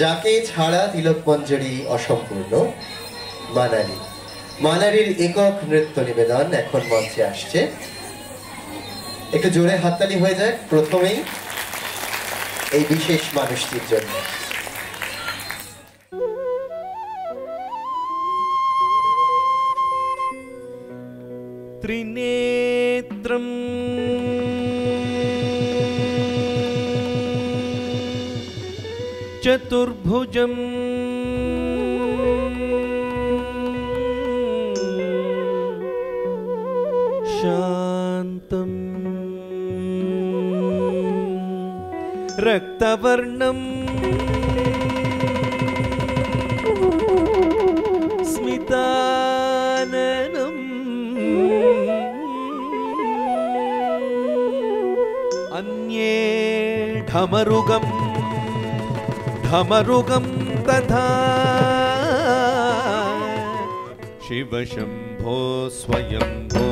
যাকে ছাড়া তিলক মঞ্জরি অসম্পূর্ণ, মানালি। মানালির একক নৃত্য নিবেদন এখন মঞ্চে আসছে। একটু জোরে হাততালি হয়ে যায় প্রথমেই এই বিশেষ মানুষটির জন্য। ত্রিনেত্রম চতুর্ভুজম শান্তম রক্তবর্ণম স্মিতাননম अन्ये ढमरुगं तथा शिव शंभो स्वयंभो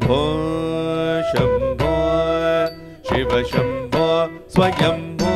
भो शंभो शिव शंभो स्वयंभो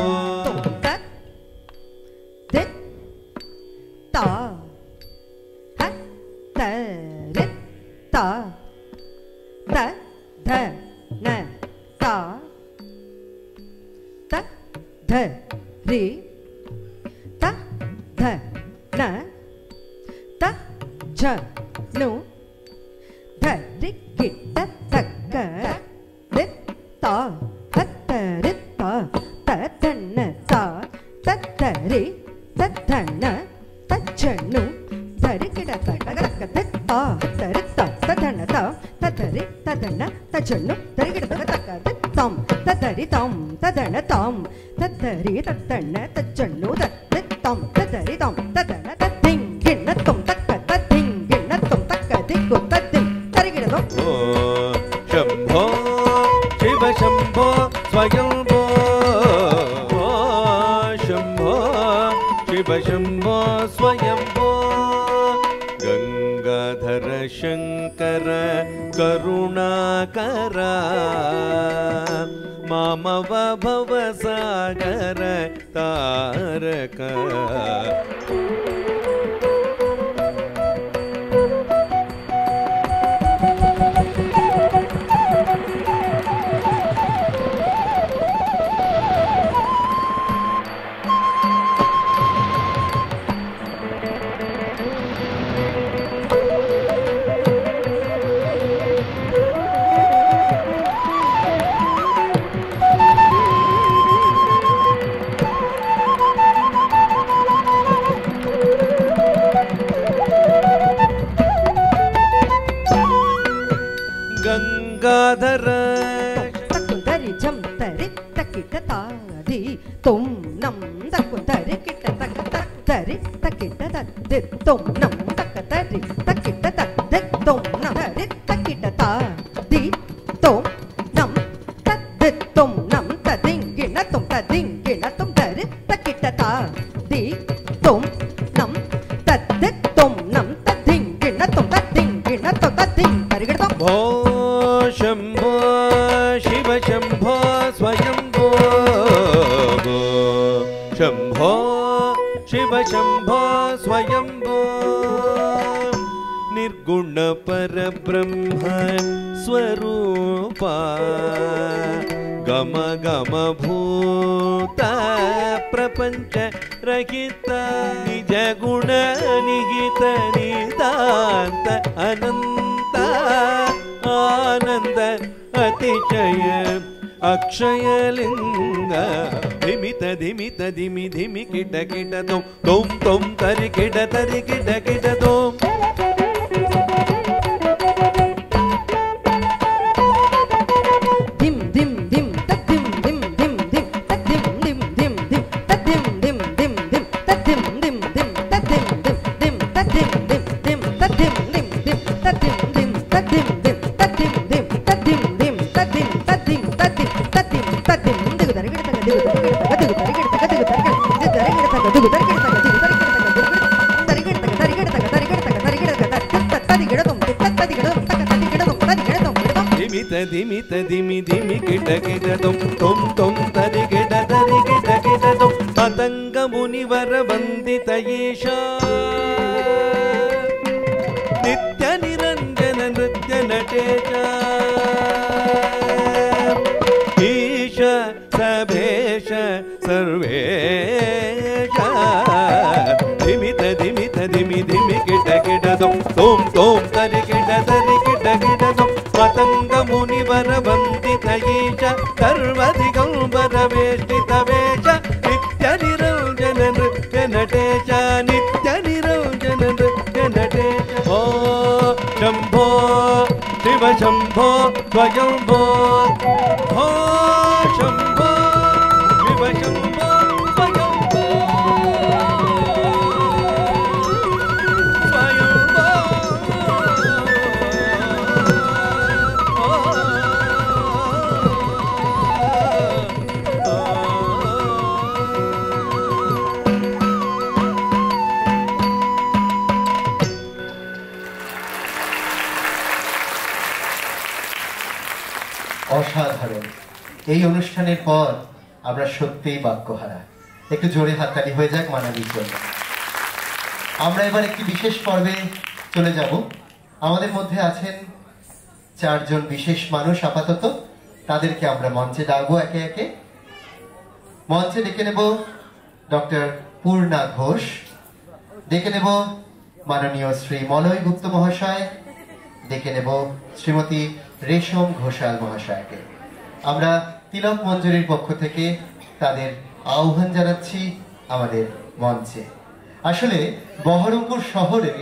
धिमि धिमि धिमि किट किट तुम तरि किट तरि किट तुम मतंग मुनिवर वंदित ईशा नित्य निरंजन नृत्य नटेश ईश सभेश सर्वेश धिमित धिमित धिमि धिमि किट किट सोम सोम सोम तरि किट किट सोम मतंग मुनिवर वंदित ईश सर्वदिगंबर वेष्टित वेश नित्य निरंजन नृत्य नटेश नित्य निरंजन नृत्य नटेश ओ शंभो शिव शंभो स्वयंभो हो शंभो शिव शंभो स्वयंभो অসাধারণ। এই অনুষ্ঠানের পর আমরা সত্যিই বাক্যহারা। একটু জোরে হাততালি হয়ে যাক মানালির জন্য। আমরা এবার একটি বিশেষ পর্বে চলে যাব। আমাদের মধ্যে আছেন চারজন বিশেষ মানুষ আপাতত, তাদেরকে আমরা মঞ্চে ডাকবো একে একে। মঞ্চে ডেকে নেব ডক্টর পূর্ণা ঘোষ, ডেকে নেব মাননীয় শ্রী মলয় গুপ্ত মহাশয়, ডেকে নেব শ্রীমতী রেশম ঘোষাল মহাশয়কে। আমরা তিলক মঞ্জুরির পক্ষ থেকে তাদের আহ্বান জানাচ্ছি আমাদের মঞ্চে। আসলে বহরমপুর শহরে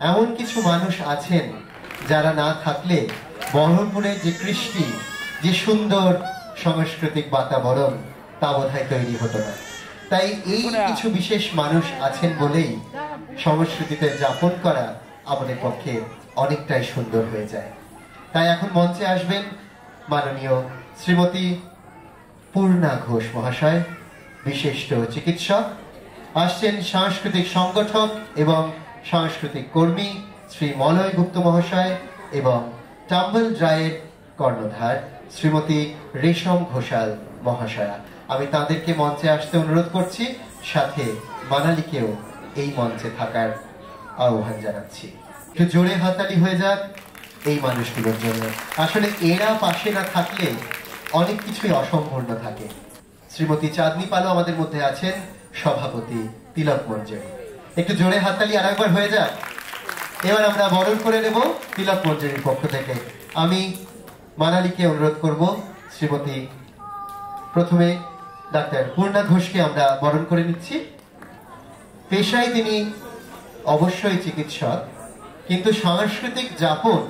এমন কিছু মানুষ আছেন যারা না থাকলে বহরমপুরের যে কৃষ্টি, যে সুন্দর সাংস্কৃতিক বাতাবরণ তা বোধহয় তৈরি হতো না। তাই এই কিছু বিশেষ মানুষ আছেন বলেই সংস্কৃতিতে যাপন করা আমাদের পক্ষে অনেকটাই সুন্দর হয়ে যায়। তাই এখন মঞ্চে আসবেন মাননীয় শ্রীমতী পূর্ণা ঘোষ মহাশয়, বিশিষ্ট চিকিৎসক। আসছেন সাংস্কৃতিক সংগঠক এবং সাংস্কৃতিক কর্মী শ্রী মলয় গুপ্ত মহাশয় এবং টাম্বল ড্রাইয়ের কর্ণধার শ্রীমতী রেশম ঘোষাল মহাশয়া। আমি তাদেরকে মঞ্চে আসতে অনুরোধ করছি, সাথে মানালিকেও এই মঞ্চে থাকার আহ্বান জানাচ্ছি। একটু জোরে হাততালি হয়ে যাক এই মানুষগুলোর জন্য। আসলে এরা পাশে না থাকলে অনেক কিছুই অসম্পূর্ণ থাকে। শ্রীমতী চাঁদনী পালও আমাদের মধ্যে আছেন, সভাপতি তিলক মঞ্জুরি। একটু জোরে হাততালি আর একবার হয়ে যাক। এবার আমরা বরণ করে নেব তিলক মঞ্জুরির পক্ষ থেকে। আমি মানালিকে অনুরোধ করব, শ্রীমতী প্রথমে ডাক্তার পূর্ণা ঘোষকে আমরা বরণ করে নিচ্ছি। পেশায় তিনি অবশ্যই চিকিৎসক, কিন্তু সাংস্কৃতিক যাপন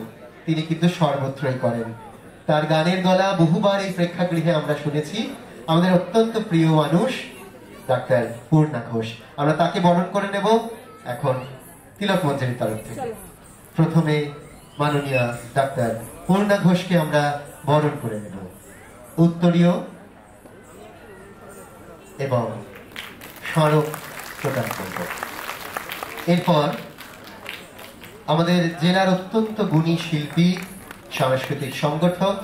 তিনি কিন্তু সর্বত্রই করেন। তার গানের গলা বহুবার এই প্রেক্ষাগৃহে আমরা শুনেছি। আমাদের অত্যন্ত প্রিয় মানুষ ডাক্তার পূর্ণা ঘোষ, আমরা তাকে বরণ করে নেব এখন তিলক মঞ্জুরির তরফ থেকে। প্রথমে মাননীয় ডাক্তার পূর্ণা ঘোষকে আমরা বরণ করে নেব, উত্তরীয় এবং স্মারক প্রদান করব। এরপর আমাদের জেলার অত্যন্ত গুণী শিল্পী, সাংস্কৃতিক সংগঠক,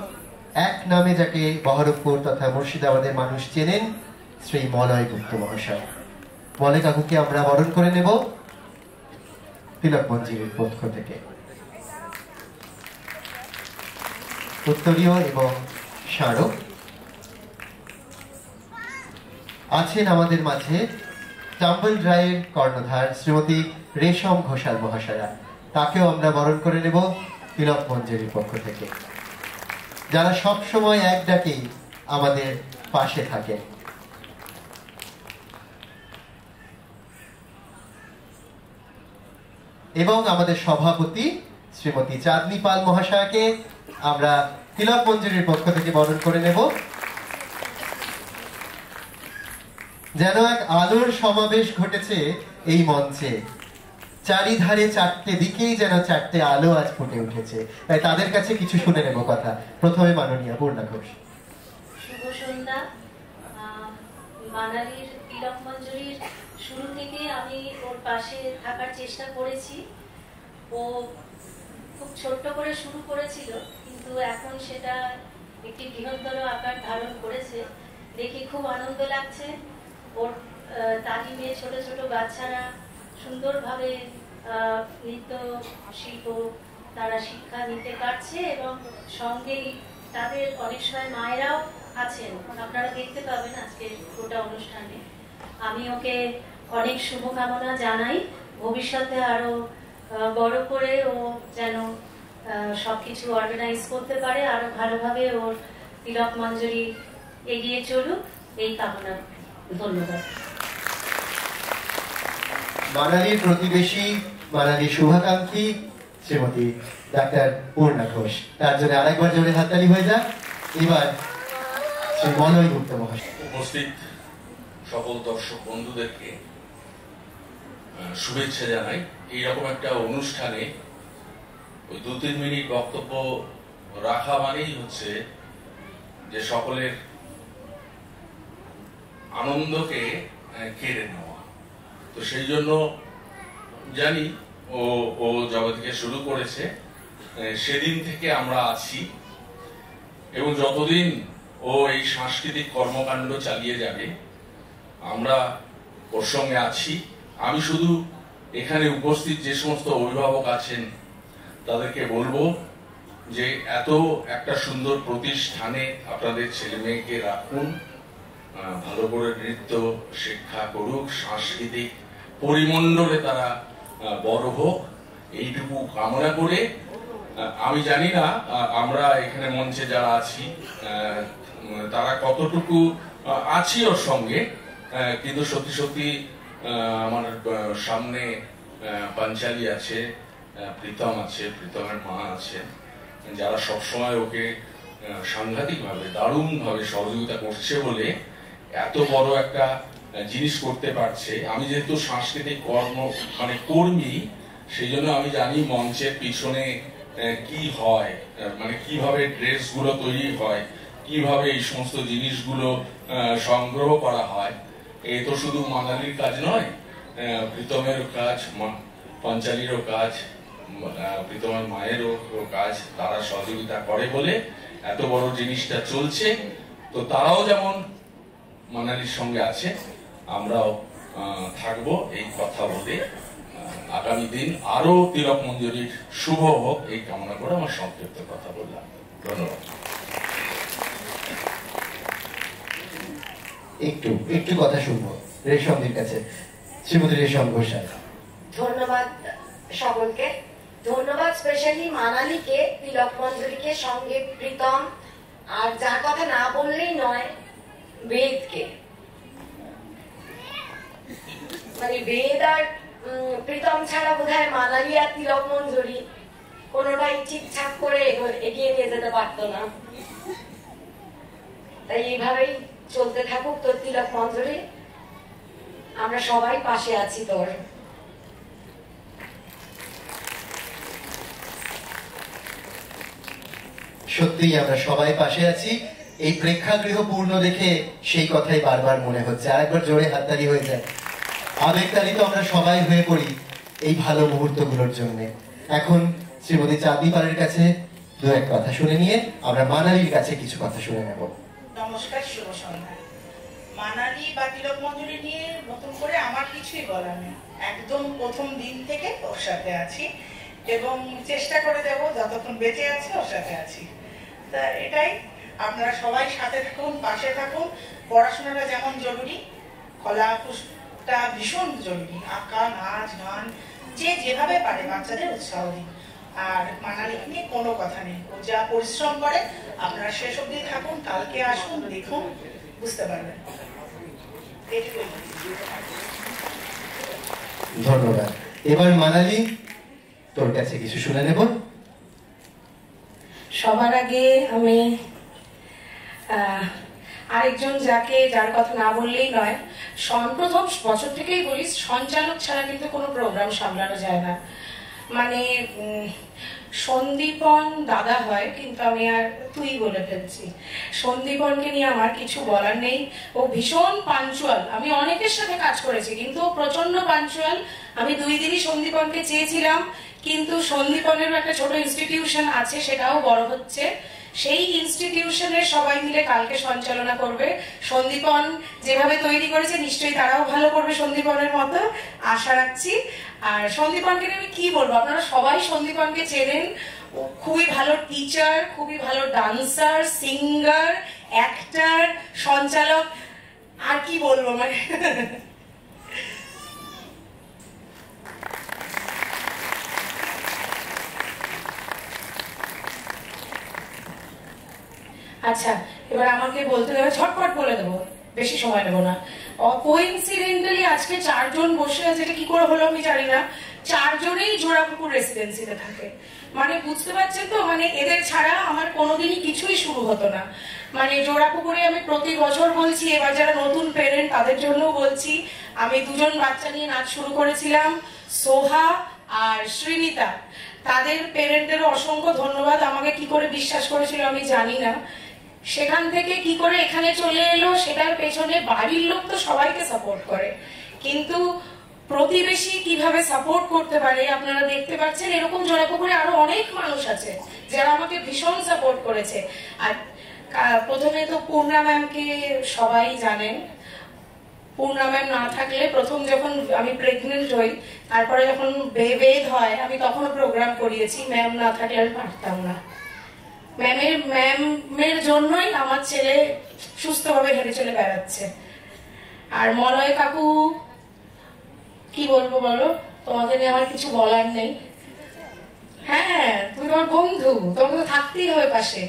এক নামে যাকে বহরমপুর তথা মুর্শিদাবাদের মানুষ চেনেন, শ্রী মলয় গুপ্ত মহাশয়। মলয় কাকুকে আমরা বরণ করে নেব তিলক মঞ্জুরির পক্ষ থেকে। উত্তরীয় এবং স্মারক। আছেন আমাদের মাঝে টাম্বল ড্রাইয়ের কর্ণধার শ্রীমতী রেশম ঘোষাল মহাশয়া, তাকেও আমরা বরণ করে নেব তিলক মঞ্জুরির পক্ষ থেকে, যারা সব সময় এক ডাকেই আমাদের পাশে থাকে। এবং আমাদের সভাপতি শ্রীমতী চাঁদনী পাল মহাশয়কে আমরা তিলক মঞ্জুরির পক্ষ থেকে বরণ করে নেব। যেন এক আলোর সমাবেশ ঘটেছে এই মঞ্চে, চারিধারে চারটে দিকেই যেন চারটে আলো আজ ফুটে উঠেছে। তাই তাদের কাছে কিছু শুনে নেব কথা। প্রথমে মাননীয় পূর্ণা ঘোষ। শুভ সন্ধ্যা। মানালির তিলক মঞ্জুরির শুরু থেকে আমি ওর পাশে থাকার চেষ্টা করেছি। ও খুব ছোট্ট করে শুরু করেছিল, কিন্তু এখন সেটা একটি বৃহত্তর আকার ধারণ করেছে। দেখে খুব আনন্দ লাগছে। ওর তালিমে ছোট ছোট বাচ্চারা সুন্দরভাবে নৃত্য শিল্প তারা শিক্ষা নিতে পারছে, এবং সঙ্গেই তাদের অনেক সময় মায়েরাও আছেন, আপনারা দেখতে পাবেন আজকে গোটা অনুষ্ঠানে। আমি ওকে অনেক শুভকামনা জানাই, ভবিষ্যতে আরো বড় করে ও যেন সবকিছু অর্গানাইজ করতে পারে, আরো ভালোভাবে ওর তিলক মঞ্জরি এগিয়ে চলুক, এই কামনা। ধন্যবাদ। মানালির প্রতিবেশী, মানালির শুভাকাঙ্ক্ষী শ্রীমতী ডাক্তার পূর্ণা ঘোষ, তার জন্য আরেকবার জোরে হাততালি হয়ে যাক। এবার শ্রী মলয় গুপ্ত মহাশয়। উপস্থিত সকল দর্শক বন্ধুদেরকে শুভেচ্ছা জানাই। এইরকম একটা অনুষ্ঠানে ওই 2-3 মিনিট বক্তব্য রাখা মানেই হচ্ছে যে সকলের আনন্দকে কেড়ে নেওয়া। তো সেই জন্য জানি ও যবে থেকে শুরু করেছে সেদিন থেকে আমরা আছি, এবং যতদিন ও এই সাংস্কৃতিক কর্মকাণ্ড চালিয়ে যাবে আমরা ওর সঙ্গে আছি। আমি শুধু এখানে উপস্থিত যে সমস্ত অভিভাবক আছেন তাদেরকে বলবো যে এত একটা সুন্দর প্রতিষ্ঠানে আপনাদের ছেলে মেয়েকে রাখুন, ভালো করে নৃত্য শিক্ষা করুক, সাংস্কৃতিক পরিমণ্ডলে তারা বড় হোক, এইটুকু কামনা করে আমি জানি না আমরা এখানে মঞ্চে যারা আছি তারা কতটুকু আছি ওর সঙ্গে, কিন্তু সত্যি সত্যি আমার সামনে পাঞ্চালি আছে, প্রীতম আছে, প্রীতমের মা আছে, যারা সবসময় ওকে সাংঘাতিকভাবে দারুণভাবে সহযোগিতা করছে বলে এত বড় একটা জিনিস করতে পারছে। আমি যেহেতু সাংস্কৃতিক কর্মী, সেই জন্য আমি জানি মঞ্চের পিছনে কি হয়, মানে কিভাবে ড্রেসগুলো তৈরি হয়, কিভাবে এই সমস্ত জিনিসগুলো সংগ্রহ করা হয়। এ তো শুধু মানালির কাজ নয়, প্রীতমেরও কাজ, পাঞ্চালিরও কাজ, প্রীতমের মায়েরও কাজ। তারা সহযোগিতা করে বলে এত বড় জিনিসটা চলছে। তো তারাও যেমন মানালির সঙ্গে আছে, আমরাও থাকবো এই কথা বলে। আগামী দিন আরো তিলক মঞ্জরির শুভ হোক এই কামনা করে আমার সংক্ষিপ্ত কথা বললাম। ধন্যবাদ। একটু কথা শুনবো রেশমদের কাছে, শ্রীমতী রেশম ঘোষাল। ধন্যবাদ সকলকে, ধন্যবাদ স্পেশালি মানালিকে, তিলক মঞ্জরিকে, সঙ্গে প্রীতম, আর যার কথা না বললেই নয় বেদকে। মানে বেদ আর প্রীতম ছাড়া বোধহয় মানালি আর তিলক মঞ্জরি কোনোটাই ঠিকঠাক করে এগিয়ে নিয়ে যেতে পারতো না। তাই এইভাবেই চলতে থাকুক তোর তিলক মঞ্জরি, আমরা সবাই পাশে আছি তোর। সত্যিই আমরা সবাই পাশে আছি। এই প্রেক্ষাগৃহ পূর্ণ দেখে সেই কথাই বারবার মনে হচ্ছে। আরেকবার জোরে হাততালি হয়ে যায়। আবেগতাড়িত আমরা সবাই হয়ে পড়ি এই ভালো মুহূর্তগুলোর জন্য। এখন শ্রীমতী চাঁদনি পালের কাছে দু এক কথা শুনে নিয়ে আমরা মানালির কাছে কিছু কথা শুনে নেব। নমস্কার, শুভ সন্ধ্যা। মানালি বা তিলক মঞ্জরি নিয়ে নতুন করে আমার কিছুই বলার নেই। একদম প্রথম দিন থেকে ওর সাথে আছি এবং চেষ্টা করে যাব যতক্ষণ বেঁচে আছি ওর সাথে আছি। তা এটাই, আপনারা সবাই সাথে থাকুন, পাশে থাকুন। পড়াশোনাটা যেমন জরুরি, কলাটা ভীষণ জরুরি। আঁকা, নাচ, গান, যে যেভাবে পারে বাচ্চাদের উৎসাহ দিন। আর মানালিকে নিয়ে কোনো কথা নেই, ও যা পরিশ্রম করে আপনারা শেষ অবধি থাকুন, কালকে আসুন, দেখুন, বুঝতে পারবেন। ধন্যবাদ। এবার মানালি তোর কাছে কিছু শুনে নেব। সবার আগে আমি আরেকজন যার কথা না বললেই নয়, প্রথম বছর থেকেই বলি, সঞ্চালক ছাড়া কিন্তু কোনো প্রোগ্রাম সামলানো যায় না। মানে সন্দীপন দাদা হয়, কিন্তু আমি আর তুই বলে ফেলছি। সন্দীপনকে নিয়ে আমার কিছু বলার নেই। ও ভীষণ পাঞ্চুয়াল। আমি অনেকের সাথে কাজ করেছি, কিন্তু ও প্রচন্ড পাঞ্চুয়াল। আমি 2 দিনই সন্দীপনকে চেয়েছিলাম, কিন্তু সন্দীপনেরও একটা ছোট ইনস্টিটিউশন আছে, সেটাও বড় হচ্ছে, সেই ইনস্টিটিউশনের সবাই মিলে কালকে সঞ্চালনা করবে। সন্দীপন যেভাবে তৈরি করেছে নিশ্চয়ই তারাও ভালো করবে সন্দীপনের মতো, আশা রাখছি। আর সন্দীপনকে আমি কি বলবো, আপনারা সবাই সন্দীপনকে চেনেন। খুবই ভালো টিচার, খুবই ভালো ডান্সার, সিঙ্গার, অ্যাক্টর, সঞ্চালক, আর কি বলবো মানে আচ্ছা, এবার আমাকে বলতে দেবে, ঝটপট বলে দেবো, বেশি সময় নেবো না। কোইন্সিডেন্টালি আজকে 4 জন বসে আছে, এটা কি করে হলো আমি জানি না। 4 জনেই জোড়াপুকুর রেসিডেন্সিতে থাকে। মানে বুঝতে পারছেন তো, মানে এদের ছাড়া আমার কোনোদিনই কিছুই শুরু হতো না। মানে জোড়াপুকুরে আমি প্রতি বছর বলছি, এবার যারা নতুন পেরেন্ট তাদের জন্য বলছি, আমি 2 জন বাচ্চা নিয়ে নাচ শুরু করেছিলাম, সোহা আর শ্রীনিতা। তাদের পেরেন্টদেরও অসংখ্য ধন্যবাদ। আমাকে কি করে বিশ্বাস করেছিল আমি জানি না, সেখান থেকে কি করে এখানে চলে এলো সেটার পেছনে বাড়ির লোক তো সবাইকে সাপোর্ট করে, কিন্তু প্রতিবেশী কিভাবে সাপোর্ট করতে পারে আপনারা দেখতে পাচ্ছেন। এরকম জোড়াপুকুরে আরো অনেক মানুষ আছে যারা আমাকে ভীষণ সাপোর্ট করেছে। আর প্রথমে তো পূর্ণা ম্যামকে সবাই জানেন। পূর্ণা ম্যাম না থাকলে, প্রথম যখন আমি প্রেগনেন্ট হই, তারপরে যখন বেদ হয়, আমি তখনও প্রোগ্রাম করিয়েছি। ম্যাম না থাকলে আমি পারতাম না। ম্যামের জন্যই আমার ছেলে সুস্থভাবে হেঁটে চলে বেড়াচ্ছে। আর মলয় কাকু, কি বলবো বলো, তোমাকে নিয়ে আমার কিছু বলার নেই। হ্যাঁ, তুমি তোমার বন্ধু, তোমাকে তো থাকতেই হবে পাশে।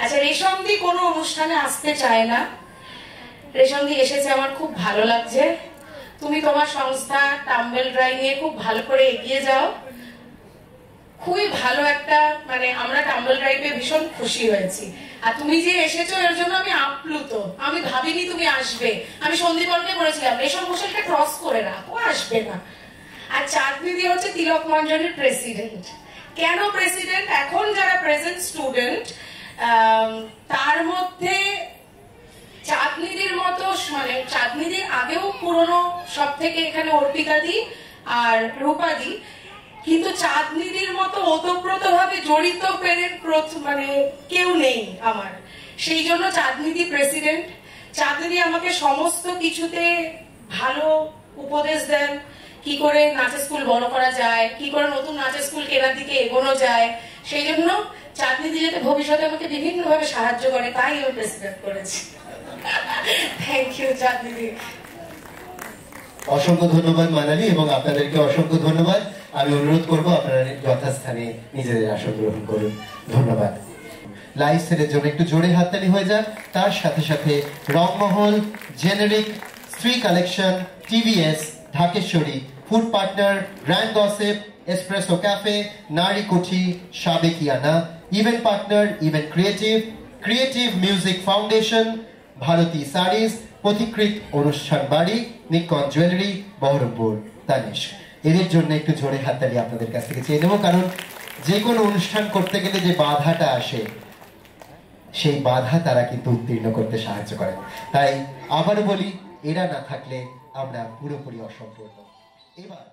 আচ্ছা, রেশমদি কোনো অনুষ্ঠানে আসতে চায় না, রেশমদি এসেছে, আমার খুব ভালো লাগছে। তুমি তোমার সংস্থা টাম্বেল ড্রাই নিয়ে খুব ভালো করে এগিয়ে যাও। খুবই ভালো একটা, মানে আমরা টাম্বল ড্রাইভে ভীষণ খুশি হয়েছি। আর তুমি যে এসেছো এর জন্য আমি আপ্লুত। আমি ভাবিনি তুমি আসবে। আমি সন্দীপনকে বলেছিলাম রেশম ঘোষালকে ক্রস করে না, ও আসবে না। আর চাঁদনি হচ্ছে তিলক মঞ্জনের প্রেসিডেন্ট। কেন প্রেসিডেন্ট? এখন যারা প্রেজেন্ট স্টুডেন্ট, তার মধ্যে চাঁদনিদির মতো, মানে চাঁদনিদির আগেও পুরনো সব থেকে এখানে অর্পিতাদি আর রূপাদি, কিন্তু চাঁদনিদির মতো ওতপ্রোত ভাবে জড়িত মানে কেউ নেই আমার। সেই জন্য চাঁদনিদি প্রেসিডেন্ট। চাঁদনিদি আমাকে সমস্ত কিছুতে ভালো উপদেশ দেন, কি করে নাচের স্কুল বড় করা যায়, কি করে নতুন নাচের স্কুল কেনার দিকে এগোনো যায়। সেই জন্য চাঁদনিদি যাতে ভবিষ্যতে আমাকে বিভিন্ন ভাবে সাহায্য করে, তাই আমি প্রেসিডেন্ট করেছি। থ্যাংক ইউ চাঁদনিদি। অসংখ্য ধন্যবাদ মানালি, এবং আপনাদেরকে অসংখ্য ধন্যবাদ। আমি অনুরোধ করব আপনারা যথাস্থানে নিজেদের আসন গ্রহণ করুন। ধন্যবাদ। লাইভ সেটের জন্য একটু জোরে হাততালি হয়ে যাক। তার সাথে সাথে Rangmahal, generic, Stree collection, TVS, Dhakeshwari, food partner, grand gossip, espresso cafe, Nari Kuthi, Sabekiana, event partner, event creative music foundation, Bharati sarees, পথিকৃত অনুষ্ঠান বাড়ি, নিকন জুয়েলারি, বহরমপুর, তানিশ। এদের জন্য একটু জোরে হাততালি আপনাদের কাছ থেকে চেয়ে নেব, কারণ যে কোনো অনুষ্ঠান করতে গেলে যে বাধাটা আসে, সেই বাধা তারা কিন্তু উত্তীর্ণ করতে সাহায্য করে। তাই আবারও বলি, এরা না থাকলে আমরা পুরোপুরি অসম্পূর্ণ। এবার